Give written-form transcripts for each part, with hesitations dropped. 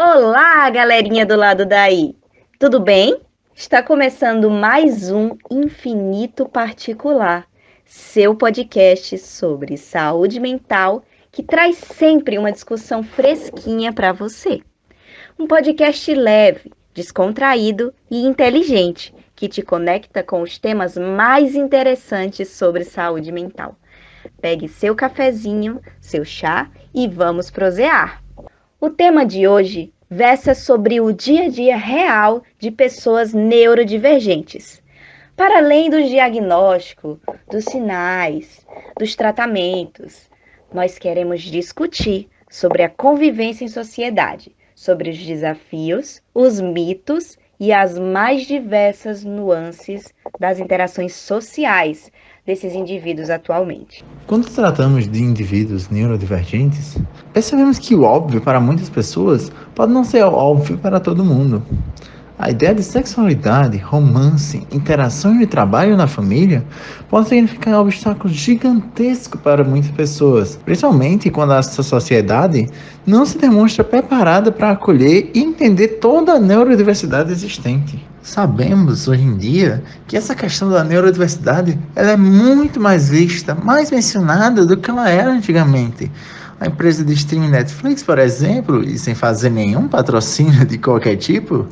Olá, galerinha do lado daí. Tudo bem? Está começando mais um Infinito Particular, seu podcast sobre saúde mental que traz sempre uma discussão fresquinha para você. Um podcast leve, descontraído e inteligente que te conecta com os temas mais interessantes sobre saúde mental. Pegue seu cafezinho, seu chá e vamos prosear. O tema de hoje versa sobre o dia a dia real de pessoas neurodivergentes. Para além do diagnóstico, dos sinais, dos tratamentos, nós queremos discutir sobre a convivência em sociedade, sobre os desafios, os mitos e as mais diversas nuances das interações sociais desses indivíduos atualmente. Quando tratamos de indivíduos neurodivergentes, percebemos que o óbvio para muitas pessoas pode não ser óbvio para todo mundo. A ideia de sexualidade, romance, interação de trabalho na família pode significar um obstáculo gigantesco para muitas pessoas, principalmente quando a sociedade não se demonstra preparada para acolher e entender toda a neurodiversidade existente. Sabemos hoje em dia que essa questão da neurodiversidade ela é muito mais vista, mais mencionada do que ela era antigamente. A empresa de streaming Netflix, por exemplo, e sem fazer nenhum patrocínio de qualquer tipo,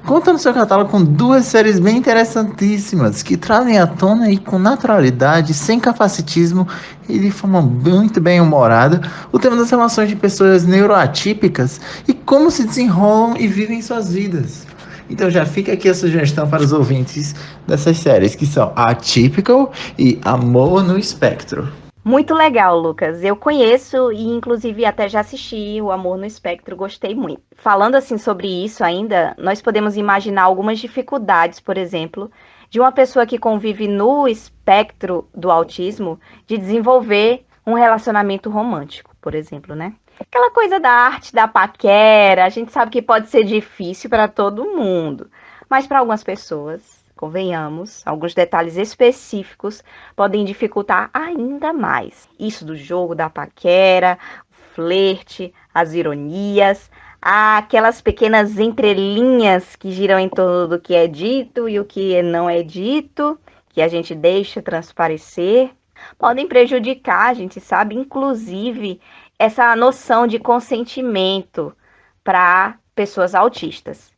conta no seu catálogo com duas séries bem interessantíssimas que trazem à tona e com naturalidade, sem capacitismo e de forma muito bem humorada o tema das relações de pessoas neuroatípicas e como se desenrolam e vivem suas vidas. Então já fica aqui a sugestão para os ouvintes dessas séries, que são Atypical e Amor no Espectro. Muito legal, Lucas. Eu conheço e, inclusive, até já assisti o Amor no Espectro, gostei muito. Falando assim sobre isso ainda, nós podemos imaginar algumas dificuldades, por exemplo, de uma pessoa que convive no espectro do autismo de desenvolver um relacionamento romântico, por exemplo, né? Aquela coisa da arte da paquera, a gente sabe que pode ser difícil para todo mundo, mas para algumas pessoas, convenhamos, alguns detalhes específicos podem dificultar ainda mais. Isso do jogo da paquera, o flerte, as ironias, aquelas pequenas entrelinhas que giram em torno do que é dito e o que não é dito, que a gente deixa transparecer, podem prejudicar, a gente sabe, inclusive, essa noção de consentimento para pessoas autistas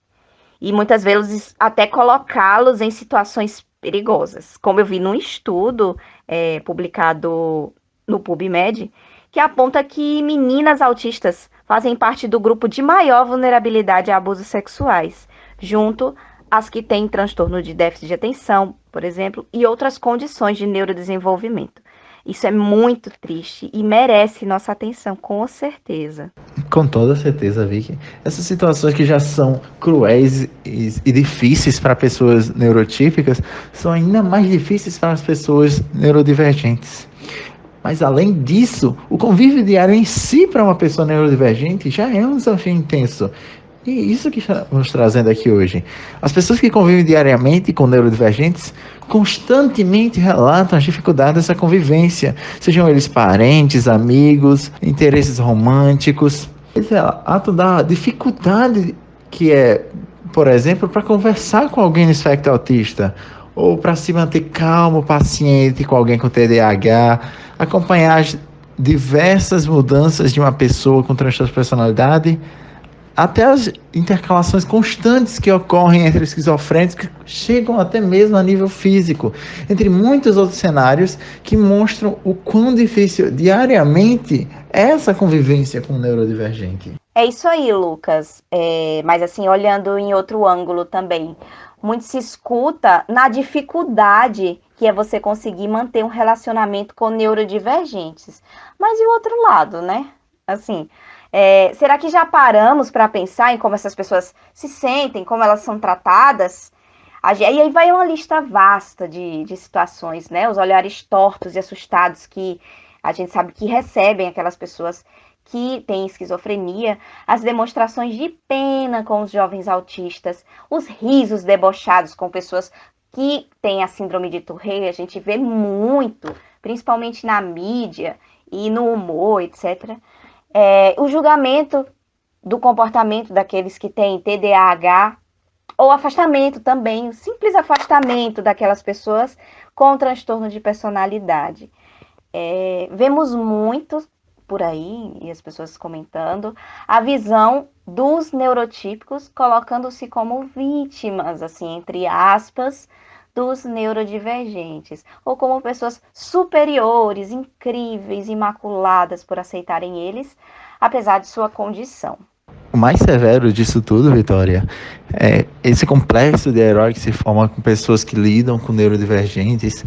e muitas vezes até colocá-los em situações perigosas. Como eu vi num estudo publicado no PubMed, que aponta que meninas autistas fazem parte do grupo de maior vulnerabilidade a abusos sexuais, junto às que têm transtorno de déficit de atenção, por exemplo, e outras condições de neurodesenvolvimento. Isso é muito triste e merece nossa atenção, com certeza. Com toda certeza, Vicky. Essas situações que já são cruéis e difíceis para pessoas neurotípicas são ainda mais difíceis para as pessoas neurodivergentes. Mas além disso, o convívio diário em si para uma pessoa neurodivergente já é um desafio intenso. E isso que estamos trazendo aqui hoje. As pessoas que convivem diariamente com neurodivergentes constantemente relatam as dificuldades dessa convivência, sejam eles parentes, amigos, interesses românticos. Esse ato da dificuldade que é, por exemplo, para conversar com alguém no espectro autista, ou para se manter calmo, paciente com alguém com TDAH, acompanhar as diversas mudanças de uma pessoa com transtorno de personalidade, até as intercalações constantes que ocorrem entre esquizofrênicos que chegam até mesmo a nível físico, entre muitos outros cenários que mostram o quão difícil diariamente é essa convivência com o neurodivergente. É isso aí, Lucas. Mas assim, olhando em outro ângulo também, muito se escuta na dificuldade que é você conseguir manter um relacionamento com neurodivergentes. Mas e o outro lado, né? Assim, será que já paramos para pensar em como essas pessoas se sentem, como elas são tratadas? E aí vai uma lista vasta de situações, né? Os olhares tortos e assustados que a gente sabe que recebem aquelas pessoas que têm esquizofrenia, as demonstrações de pena com os jovens autistas, os risos debochados com pessoas que têm a síndrome de Tourette, a gente vê muito, principalmente na mídia e no humor, etc. O julgamento do comportamento daqueles que têm TDAH, ou afastamento também, o simples afastamento daquelas pessoas com transtorno de personalidade. Vemos muito por aí, e as pessoas comentando, a visão dos neurotípicos colocando-se como vítimas, assim, entre aspas, dos neurodivergentes, ou como pessoas superiores, incríveis, imaculadas por aceitarem eles, apesar de sua condição. O mais severo disso tudo, Vitória, é esse complexo de herói que se forma com pessoas que lidam com neurodivergentes,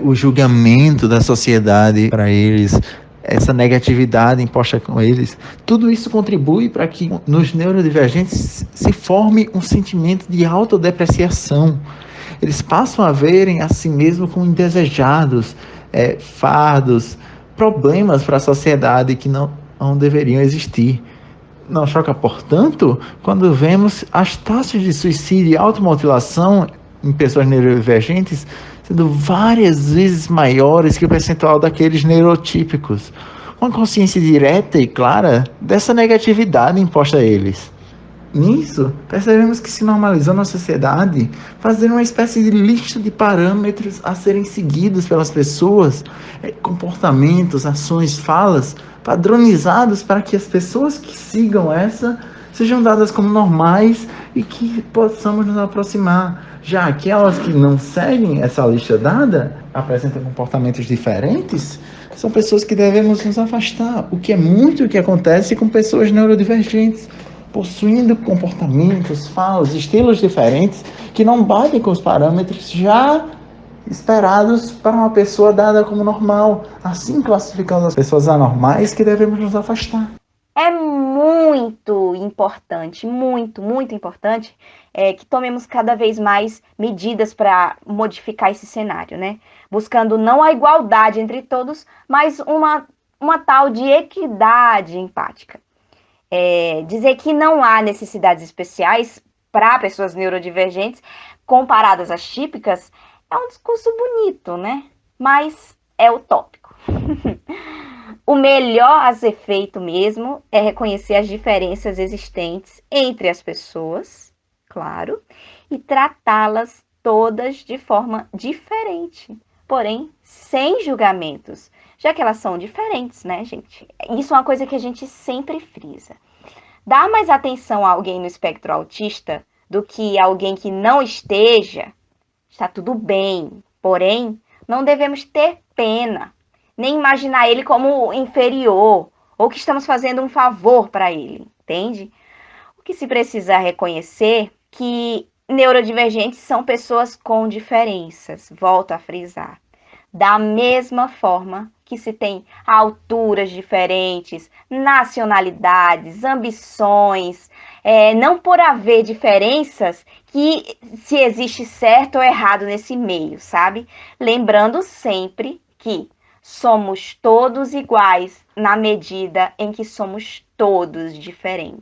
o julgamento da sociedade para eles, essa negatividade imposta com eles, tudo isso contribui para que nos neurodivergentes se forme um sentimento de autodepreciação. Eles passam a verem a si mesmos como indesejados, fardos, problemas para a sociedade que não deveriam existir. Não choca, portanto, quando vemos as taxas de suicídio e automutilação em pessoas neurodivergentes sendo várias vezes maiores que o percentual daqueles neurotípicos. Uma consciência direta e clara dessa negatividade imposta a eles. Nisso, percebemos que se normalizou na sociedade fazer uma espécie de lista de parâmetros a serem seguidos pelas pessoas, comportamentos, ações, falas, padronizados para que as pessoas que sigam essa sejam dadas como normais e que possamos nos aproximar. Já aquelas que não seguem essa lista dada, apresentam comportamentos diferentes, são pessoas que devemos nos afastar, o que é muito o que acontece com pessoas neurodivergentes, possuindo comportamentos, falas, estilos diferentes que não batem com os parâmetros já esperados para uma pessoa dada como normal, assim classificando as pessoas anormais que devemos nos afastar. É muito importante, muito importante, que tomemos cada vez mais medidas para modificar esse cenário, né? Buscando não a igualdade entre todos, mas uma tal de equidade empática. Dizer que não há necessidades especiais para pessoas neurodivergentes comparadas às típicas é um discurso bonito, né? Mas é utópico. O melhor a ser feito mesmo é reconhecer as diferenças existentes entre as pessoas, claro, e tratá-las todas de forma diferente, porém sem julgamentos, já que elas são diferentes, né, gente? Isso é uma coisa que a gente sempre frisa. Dar mais atenção a alguém no espectro autista do que a alguém que não esteja, está tudo bem, porém, não devemos ter pena, nem imaginar ele como inferior, ou que estamos fazendo um favor para ele, entende? O que se precisa reconhecer que neurodivergentes são pessoas com diferenças, volto a frisar. Da mesma forma que se tem alturas diferentes, nacionalidades, ambições, não por haver diferenças que se existe certo ou errado nesse meio, sabe? Lembrando sempre que somos todos iguais na medida em que somos todos diferentes.